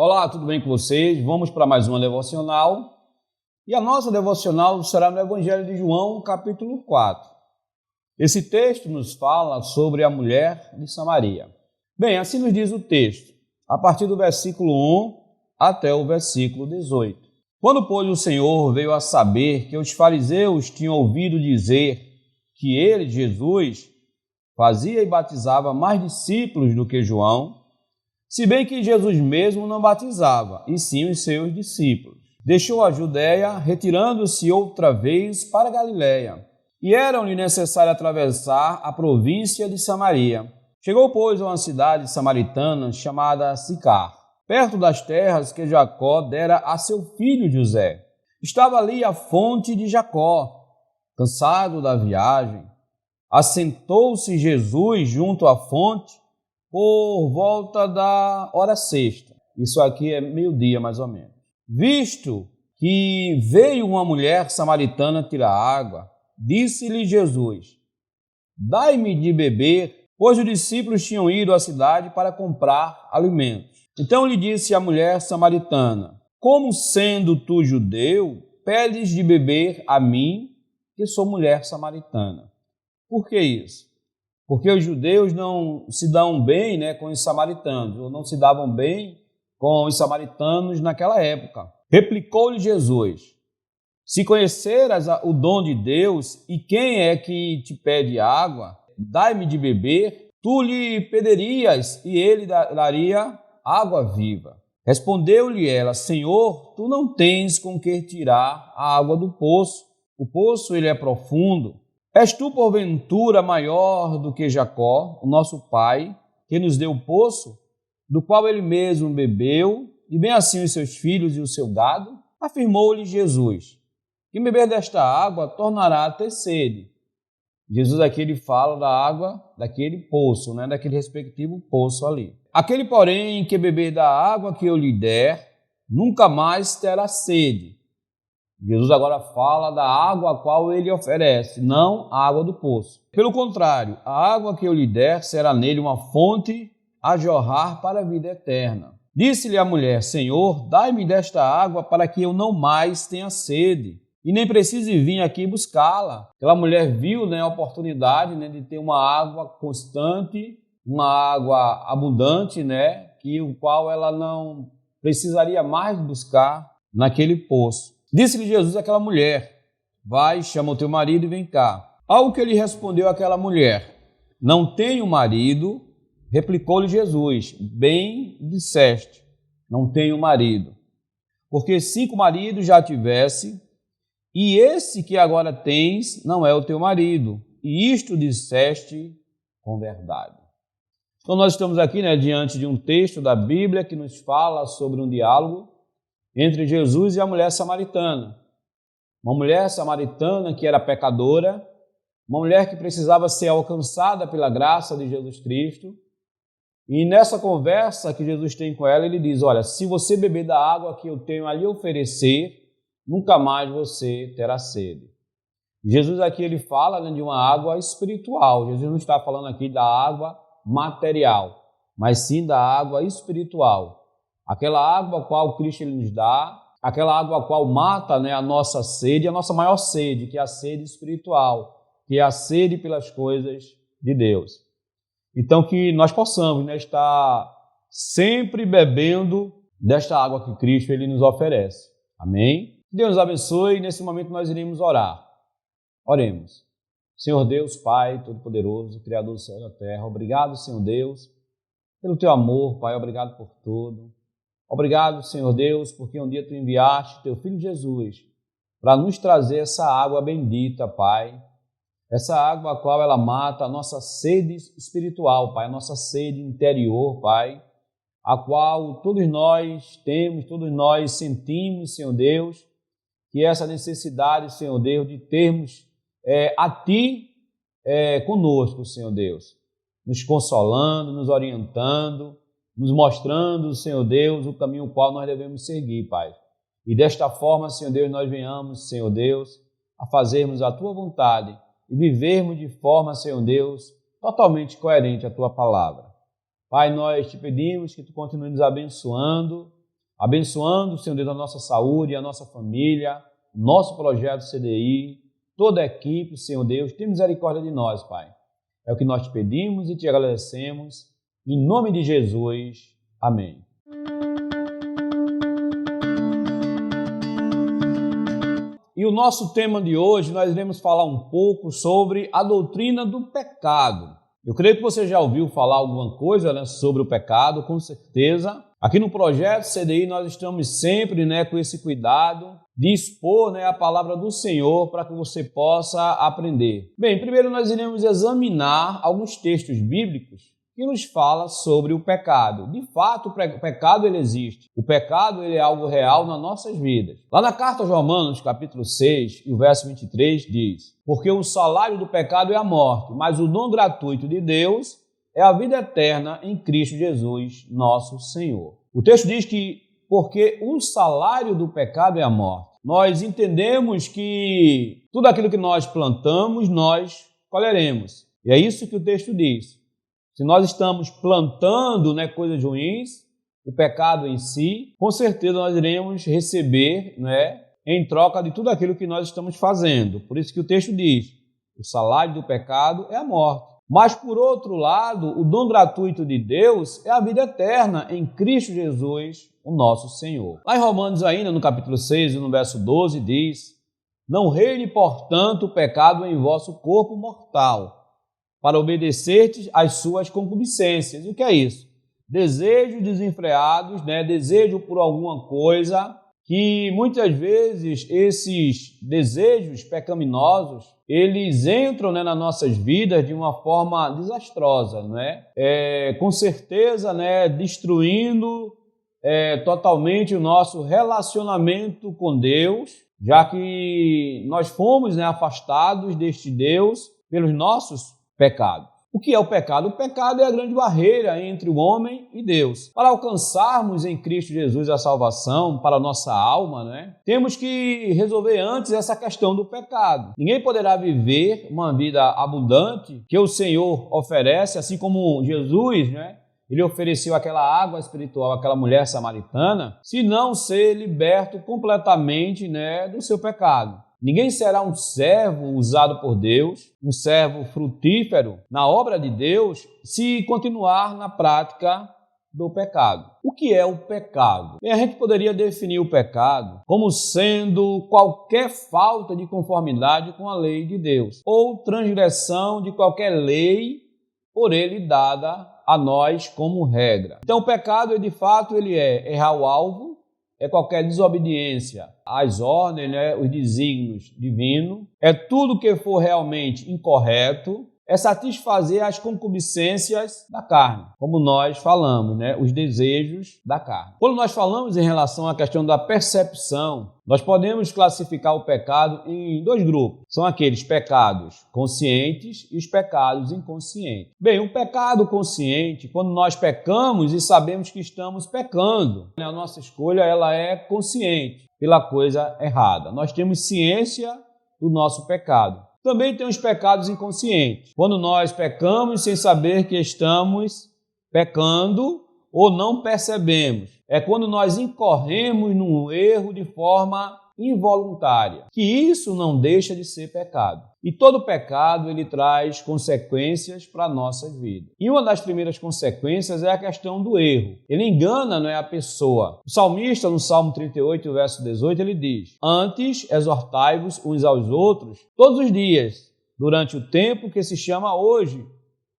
Olá, tudo bem com vocês? Vamos para mais uma devocional. E a nossa devocional será no Evangelho de João, capítulo 4. Esse texto nos fala sobre a mulher de Samaria. Bem, assim nos diz o texto, a partir do versículo 1 até o versículo 18. Quando, pois, o Senhor veio a saber que os fariseus tinham ouvido dizer que ele, Jesus, fazia e batizava mais discípulos do que João, se bem que Jesus mesmo não batizava, e sim os seus discípulos. Deixou a Judéia, retirando-se outra vez para Galiléia, e era-lhe necessário atravessar a província de Samaria. Chegou, pois, a uma cidade samaritana chamada Sicar, perto das terras que Jacó dera a seu filho José. Estava ali a fonte de Jacó. Cansado da viagem, assentou-se Jesus junto à fonte por volta da hora sexta. Isso aqui é meio-dia, mais ou menos. Visto que veio uma mulher samaritana tirar água, disse-lhe Jesus: dai-me de beber, pois os discípulos tinham ido à cidade para comprar alimentos. Então lhe disse a mulher samaritana: como sendo tu judeu, pedes de beber a mim, que sou mulher samaritana? Por que isso? Porque os judeus não se dão bem, com os samaritanos, ou não se davam bem com os samaritanos naquela época. Replicou-lhe Jesus: se conheceras o dom de Deus e quem é que te pede água, dai-me de beber, tu lhe pedirias e ele daria água viva. Respondeu-lhe ela: Senhor, tu não tens com que tirar a água do poço. O poço ele é profundo. És tu, porventura, maior do que Jacó, o nosso pai, que nos deu o poço, do qual ele mesmo bebeu, e bem assim os seus filhos e o seu gado? Afirmou-lhe Jesus: quem beber desta água tornará a ter sede. Jesus aqui ele fala da água daquele poço, daquele respectivo poço ali. Aquele, porém, que beber da água que eu lhe der, nunca mais terá sede. Jesus agora fala da água a qual ele oferece, não a água do poço. Pelo contrário, a água que eu lhe der será nele uma fonte a jorrar para a vida eterna. Disse-lhe a mulher: Senhor, dai-me desta água para que eu não mais tenha sede, e nem precise vir aqui buscá-la. Aquela mulher viu a oportunidade de ter uma água constante, uma água abundante, o qual ela não precisaria mais buscar naquele poço. Disse-lhe Jesus àquela mulher: vai, chama o teu marido e vem cá. Ao que lhe respondeu aquela mulher: não tenho marido. Replicou-lhe Jesus: bem disseste, não tenho marido. Porque 5 maridos já tivesse, e esse que agora tens não é o teu marido. E isto disseste com verdade. Então nós estamos aqui diante de um texto da Bíblia que nos fala sobre um diálogo entre Jesus e a mulher samaritana. Uma mulher samaritana que era pecadora, uma mulher que precisava ser alcançada pela graça de Jesus Cristo. E nessa conversa que Jesus tem com ela, ele diz: olha, se você beber da água que eu tenho a lhe oferecer, nunca mais você terá sede. Jesus aqui ele fala de uma água espiritual. Jesus não está falando aqui da água material, mas sim da água espiritual. Aquela água a qual Cristo ele nos dá, aquela água a qual mata a nossa sede, a nossa maior sede, que é a sede espiritual, que é a sede pelas coisas de Deus. Então que nós possamos estar sempre bebendo desta água que Cristo ele nos oferece. Amém? Deus nos abençoe e nesse momento nós iremos orar. Oremos. Senhor Deus, Pai Todo-Poderoso, Criador do céu e da terra, obrigado, Senhor Deus, pelo Teu amor, Pai, obrigado por tudo. Obrigado, Senhor Deus, porque um dia Tu enviaste Teu Filho Jesus para nos trazer essa água bendita, Pai. Essa água a qual ela mata a nossa sede espiritual, Pai, a nossa sede interior, Pai, a qual todos nós temos, todos nós sentimos, Senhor Deus, que essa necessidade, Senhor Deus, de termos a Ti conosco, Senhor Deus, nos consolando, nos orientando, nos mostrando, Senhor Deus, o caminho o qual nós devemos seguir, Pai. E desta forma, Senhor Deus, nós venhamos, Senhor Deus, a fazermos a Tua vontade e vivermos de forma, Senhor Deus, totalmente coerente à Tua palavra. Pai, nós te pedimos que Tu continue nos abençoando, abençoando, Senhor Deus, a nossa saúde, a nossa família, nosso projeto CDI, toda a equipe, Senhor Deus, tem misericórdia de nós, Pai. É o que nós te pedimos e te agradecemos. Em nome de Jesus. Amém. E o nosso tema de hoje, nós iremos falar um pouco sobre a doutrina do pecado. Eu creio que você já ouviu falar alguma coisa, né, sobre o pecado, com certeza. Aqui no Projeto CDI nós estamos sempre, né, com esse cuidado de expor, né, a palavra do Senhor para que você possa aprender. Bem, primeiro nós iremos examinar alguns textos bíblicos que nos fala sobre o pecado. De fato, o pecado ele existe. O pecado ele é algo real nas nossas vidas. Lá na carta aos Romanos, capítulo 6, e o verso 23 diz: porque o salário do pecado é a morte, mas o dom gratuito de Deus é a vida eterna em Cristo Jesus, nosso Senhor. O texto diz que porque o salário do pecado é a morte. Nós entendemos que tudo aquilo que nós plantamos, nós colheremos. E é isso que o texto diz. Se nós estamos plantando, né, coisas ruins, o pecado em si, com certeza nós iremos receber, né, em troca de tudo aquilo que nós estamos fazendo. Por isso que o texto diz, o salário do pecado é a morte. Mas, por outro lado, o dom gratuito de Deus é a vida eterna em Cristo Jesus, o nosso Senhor. Lá em Romanos ainda, no capítulo 6, no verso 12, diz: não reine, portanto, o pecado em vosso corpo mortal, para obedecerdes às suas concupiscências. O que é isso? Desejos desenfreados, né? Desejo por alguma coisa, que muitas vezes esses desejos pecaminosos, eles entram, né, nas nossas vidas de uma forma desastrosa, né? Com certeza, né, destruindo totalmente o nosso relacionamento com Deus, já que nós fomos, né, afastados deste Deus pelos nossos pecado. O que é o pecado? O pecado é a grande barreira entre o homem e Deus. Para alcançarmos em Cristo Jesus a salvação para a nossa alma, né, temos que resolver antes essa questão do pecado. Ninguém poderá viver uma vida abundante que o Senhor oferece, assim como Jesus, né, ele ofereceu aquela água espiritual àquela mulher samaritana, se não ser liberto completamente, né, do seu pecado. Ninguém será um servo usado por Deus, um servo frutífero na obra de Deus, se continuar na prática do pecado. O que é o pecado? A gente poderia definir o pecado como sendo qualquer falta de conformidade com a lei de Deus, ou transgressão de qualquer lei por ele dada a nós como regra. Então o pecado, de fato, ele é errar o alvo, é qualquer desobediência às ordens, né, os desígnios divinos, é tudo que for realmente incorreto, é satisfazer as concupiscências da carne, como nós falamos, né, os desejos da carne. Quando nós falamos em relação à questão da percepção, nós podemos classificar o pecado em dois grupos. São aqueles pecados conscientes e os pecados inconscientes. Bem, o pecado consciente, quando nós pecamos e sabemos que estamos pecando, a nossa escolha ela é consciente pela coisa errada. Nós temos ciência do nosso pecado. Também tem os pecados inconscientes, quando nós pecamos sem saber que estamos pecando ou não percebemos. É quando nós incorremos num erro de forma involuntária, que isso não deixa de ser pecado. E todo pecado ele traz consequências para a nossa vida. E uma das primeiras consequências é a questão do erro. Ele engana, não é, a pessoa. O salmista, no Salmo 38, verso 18, ele diz: antes exortai-vos uns aos outros todos os dias, durante o tempo que se chama hoje,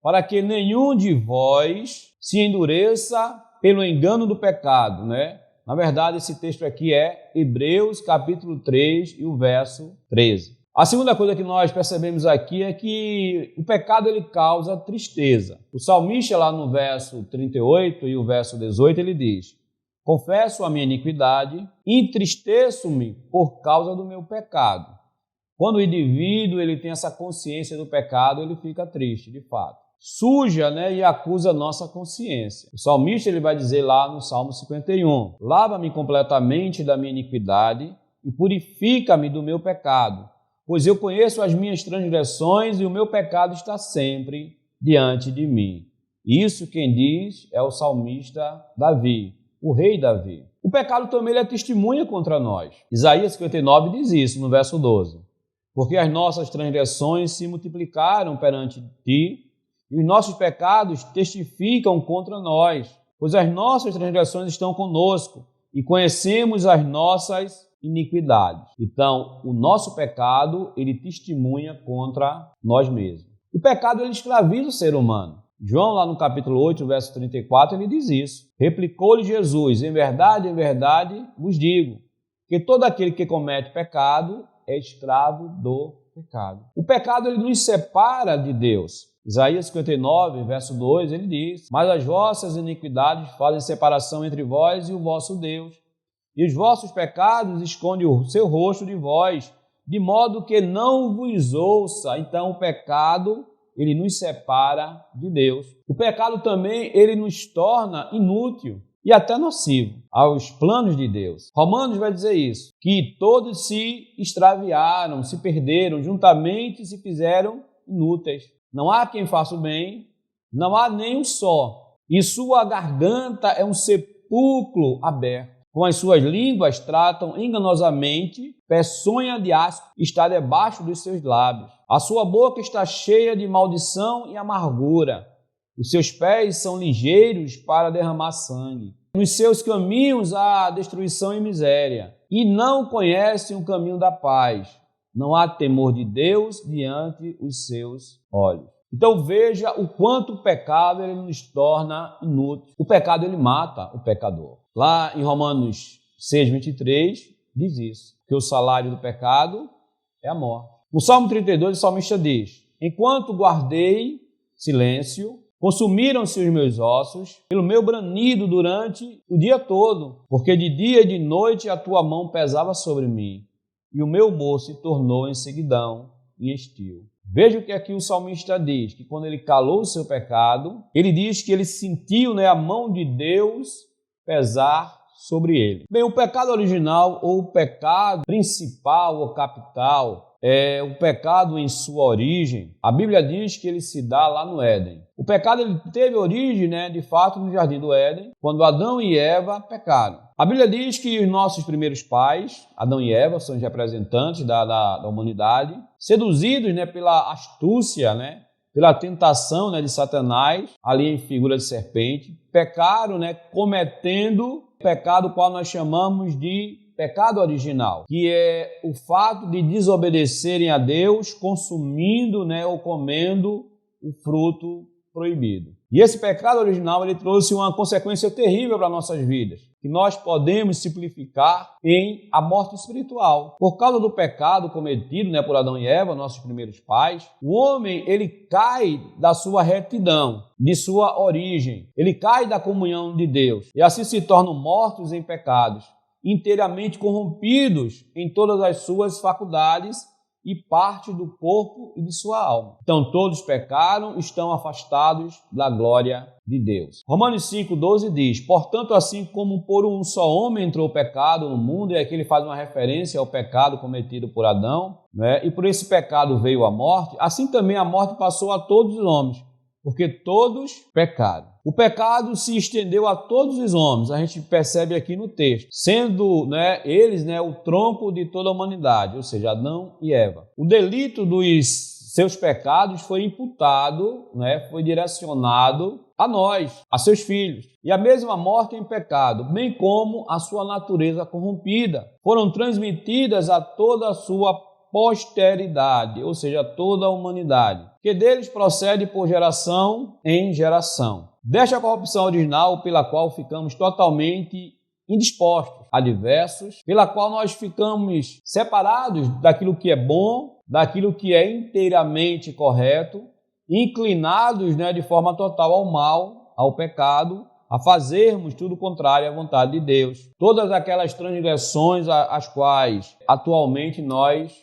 para que nenhum de vós se endureça pelo engano do pecado, né? Na verdade, esse texto aqui é Hebreus, capítulo 3 e o verso 13. A segunda coisa que nós percebemos aqui é que o pecado ele causa tristeza. O salmista, lá no verso 38 e o verso 18, ele diz: confesso a minha iniquidade, entristeço-me por causa do meu pecado. Quando o indivíduo ele tem essa consciência do pecado, ele fica triste, de fato. Suja, né, e acusa a nossa consciência. O salmista ele vai dizer lá no Salmo 51, lava-me completamente da minha iniquidade e purifica-me do meu pecado, pois eu conheço as minhas transgressões e o meu pecado está sempre diante de mim. Isso quem diz é o salmista Davi, o rei Davi. O pecado também ele é testemunha contra nós. Isaías 59 diz isso no verso 12. Porque as nossas transgressões se multiplicaram perante ti, e os nossos pecados testificam contra nós, pois as nossas transgressões estão conosco, e conhecemos as nossas iniquidades. Então, o nosso pecado, ele testemunha contra nós mesmos. O pecado, ele escraviza o ser humano. João, lá no capítulo 8, verso 34, ele diz isso. Replicou-lhe Jesus, em verdade, vos digo, que todo aquele que comete pecado é escravo do pecado. O pecado, ele nos separa de Deus. Isaías 59, verso 2, ele diz, mas as vossas iniquidades fazem separação entre vós e o vosso Deus, e os vossos pecados escondem o seu rosto de vós, de modo que não vos ouça. Então, o pecado, ele nos separa de Deus. O pecado também, ele nos torna inútil e até nocivo aos planos de Deus. Romanos vai dizer isso, que todos se extraviaram, se perderam, juntamente se fizeram inúteis. Não há quem faça o bem, não há nem um só, e sua garganta é um sepulcro aberto. Com as suas línguas tratam enganosamente, peçonha de asco está debaixo dos seus lábios. A sua boca está cheia de maldição e amargura. Os seus pés são ligeiros para derramar sangue. Nos seus caminhos há destruição e miséria, e não conhecem o caminho da paz. Não há temor de Deus diante os seus olhos. Então veja o quanto o pecado ele nos torna inútil. O pecado ele mata o pecador. Lá em Romanos 6, 23, diz isso, que o salário do pecado é a morte. No Salmo 32, o salmista diz, enquanto guardei silêncio, consumiram-se os meus ossos pelo meu branido durante o dia todo, porque de dia e de noite a tua mão pesava sobre mim, e o meu humor se tornou em seguidão e estio. Veja o que aqui o salmista diz, que quando ele calou o seu pecado, ele diz que ele sentiu a mão de Deus pesar sobre ele. Bem, o pecado original ou o pecado principal ou capital é o pecado em sua origem. A Bíblia diz que ele se dá lá no Éden. O pecado ele teve origem, de fato, no Jardim do Éden, quando Adão e Eva pecaram. A Bíblia diz que os nossos primeiros pais, Adão e Eva, são os representantes da humanidade, seduzidos pela astúcia, pela tentação de Satanás, ali em figura de serpente, pecaram, cometendo o pecado qual nós chamamos de pecado original, que é o fato de desobedecerem a Deus consumindo ou comendo o fruto proibido. E esse pecado original ele trouxe uma consequência terrível para nossas vidas, que nós podemos simplificar em a morte espiritual. Por causa do pecado cometido por Adão e Eva, nossos primeiros pais, o homem ele cai da sua retidão, de sua origem, ele cai da comunhão de Deus e assim se tornam mortos em pecados, inteiramente corrompidos em todas as suas faculdades e parte do corpo e de sua alma. Então todos pecaram, estão afastados da glória de Deus. Romanos 5,12 diz, portanto, assim como por um só homem entrou o pecado no mundo, e aqui ele faz uma referência ao pecado cometido por Adão, e por esse pecado veio a morte, assim também a morte passou a todos os homens, porque todos pecaram. O pecado se estendeu a todos os homens, a gente percebe aqui no texto, sendo eles o tronco de toda a humanidade, ou seja, Adão e Eva. O delito dos seus pecados foi imputado, foi direcionado a nós, a seus filhos. E a mesma morte em pecado, bem como a sua natureza corrompida, foram transmitidas a toda a sua posteridade, ou seja, toda a humanidade, que deles procede por geração em geração. Desta corrupção original pela qual ficamos totalmente indispostos, adversos, pela qual nós ficamos separados daquilo que é bom, daquilo que é inteiramente correto, inclinados de forma total ao mal, ao pecado, a fazermos tudo contrário à vontade de Deus. Todas aquelas transgressões as quais atualmente nós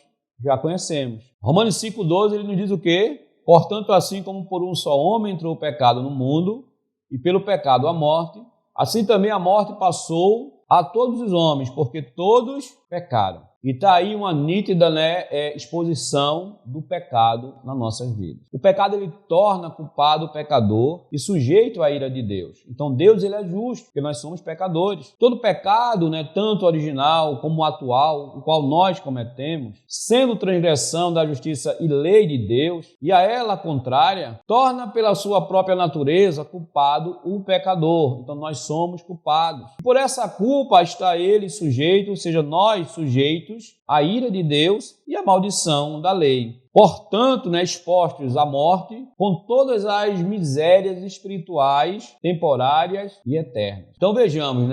já conhecemos. Romanos 5,12 ele nos diz o quê? Portanto, assim como por um só homem entrou o pecado no mundo, e pelo pecado a morte, assim também a morte passou a todos os homens, porque todos pecaram. E está aí uma nítida, exposição do pecado nas nossas vidas. O pecado ele torna culpado o pecador e sujeito à ira de Deus. Então Deus ele é justo, porque nós somos pecadores. Todo pecado, tanto original como atual, o qual nós cometemos, sendo transgressão da justiça e lei de Deus, e a ela contrária, torna pela sua própria natureza culpado o pecador. Então nós somos culpados. Por essa culpa está ele sujeito, ou seja, nós sujeitos à ira de Deus e à maldição da lei. Portanto, expostos à morte com todas as misérias espirituais, temporárias e eternas. Então vejamos,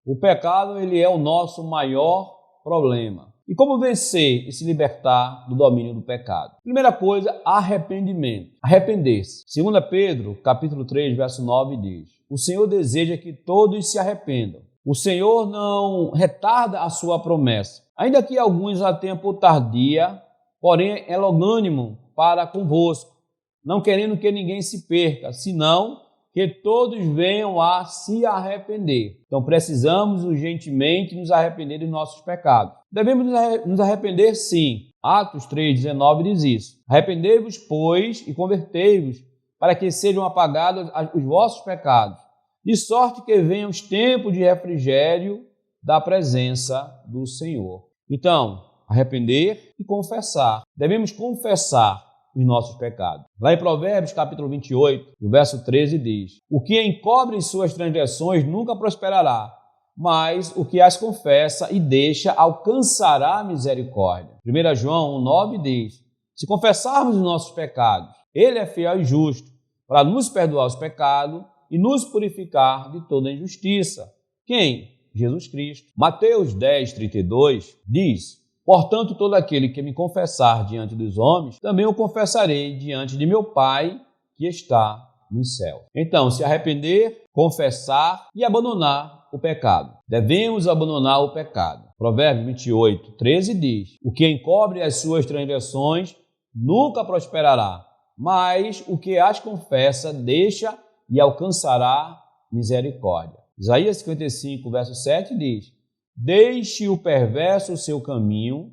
o pecado ele é o nosso maior problema. E como vencer e se libertar do domínio do pecado? Primeira coisa, arrependimento. Arrepender-se. 2 Pedro, capítulo 3, verso 9 diz: o Senhor deseja que todos se arrependam. O Senhor não retarda a sua promessa, ainda que alguns a tempo tardia, porém é longânimo para convosco, não querendo que ninguém se perca, senão que todos venham a se arrepender. Então precisamos urgentemente nos arrepender dos nossos pecados. Devemos nos arrepender sim. Atos 3,19 diz isso. Arrependei-vos, pois, e convertei-vos, para que sejam apagados os vossos pecados, de sorte que venham os tempos de refrigério da presença do Senhor. Então, arrepender e confessar. Devemos confessar os nossos pecados. Lá em Provérbios, capítulo 28, no verso 13, diz: o que encobre suas transgressões nunca prosperará, mas o que as confessa e deixa alcançará misericórdia. 1 João 1,9 diz: se confessarmos os nossos pecados, ele é fiel e justo para nos perdoar os pecados e nos purificar de toda injustiça. Quem? Jesus Cristo. Mateus 10,32 diz: portanto, todo aquele que me confessar diante dos homens, também o confessarei diante de meu Pai que está no céu. Então, se arrepender, confessar e abandonar o pecado. Devemos abandonar o pecado. Provérbios 28,13 diz: o que encobre as suas transgressões nunca prosperará, mas o que as confessa deixa e alcançará misericórdia. Isaías 55, verso 7 diz: deixe o perverso o seu caminho,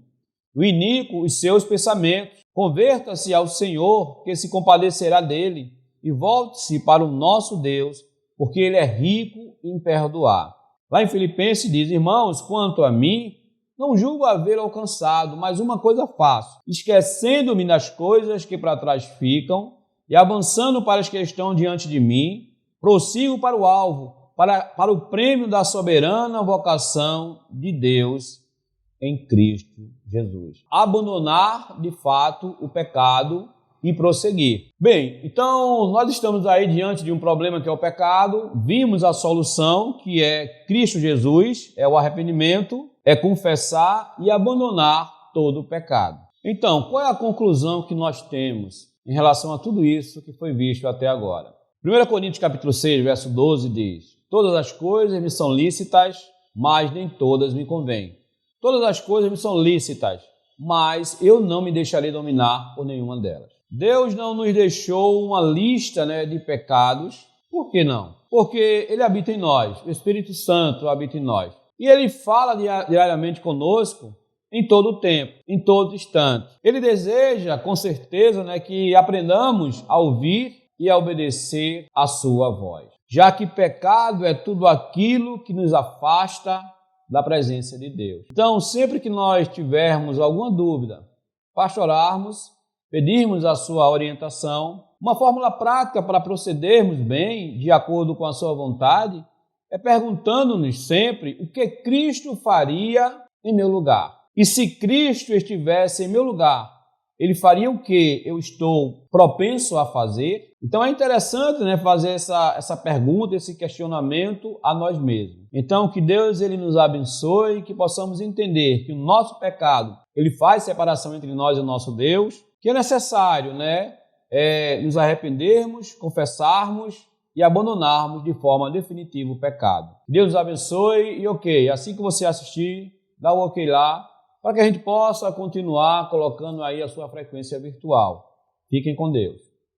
o iníquo os seus pensamentos, converta-se ao Senhor, que se compadecerá dele, e volte-se para o nosso Deus, porque ele é rico em perdoar. Lá em Filipenses diz: irmãos, quanto a mim, não julgo haver alcançado, mas uma coisa faço, esquecendo-me das coisas que para trás ficam e avançando para as que estão diante de mim, prossigo para o alvo, para o prêmio da soberana vocação de Deus em Cristo Jesus. Abandonar, de fato, o pecado e prosseguir. Bem, então nós estamos aí diante de um problema que é o pecado, vimos a solução, que é Cristo Jesus, é o arrependimento, é confessar e abandonar todo o pecado. Então, qual é a conclusão que nós temos em relação a tudo isso que foi visto até agora? 1 Coríntios capítulo 6, verso 12 diz: todas as coisas me são lícitas, mas nem todas me convêm. Todas as coisas me são lícitas, mas eu não me deixarei dominar por nenhuma delas. Deus não nos deixou uma lista de pecados. Por que não? Porque Ele habita em nós, o Espírito Santo habita em nós. E Ele fala diariamente conosco em todo o tempo, em todo instante. Ele deseja, com certeza, que aprendamos a ouvir e a obedecer a sua voz, já que pecado é tudo aquilo que nos afasta da presença de Deus. Então, sempre que nós tivermos alguma dúvida, pastorarmos, pedirmos a sua orientação, uma fórmula prática para procedermos bem, de acordo com a sua vontade, é perguntando-nos sempre o que Cristo faria em meu lugar. E se Cristo estivesse em meu lugar, Ele faria o que eu estou propenso a fazer? Então é interessante fazer essa pergunta, esse questionamento a nós mesmos. Então que Deus ele nos abençoe, que possamos entender que o nosso pecado ele faz separação entre nós e o nosso Deus, que é necessário nos arrependermos, confessarmos e abandonarmos de forma definitiva o pecado. Deus nos abençoe e assim que você assistir, dá o ok lá, para que a gente possa continuar colocando aí a sua frequência virtual. Fiquem com Deus.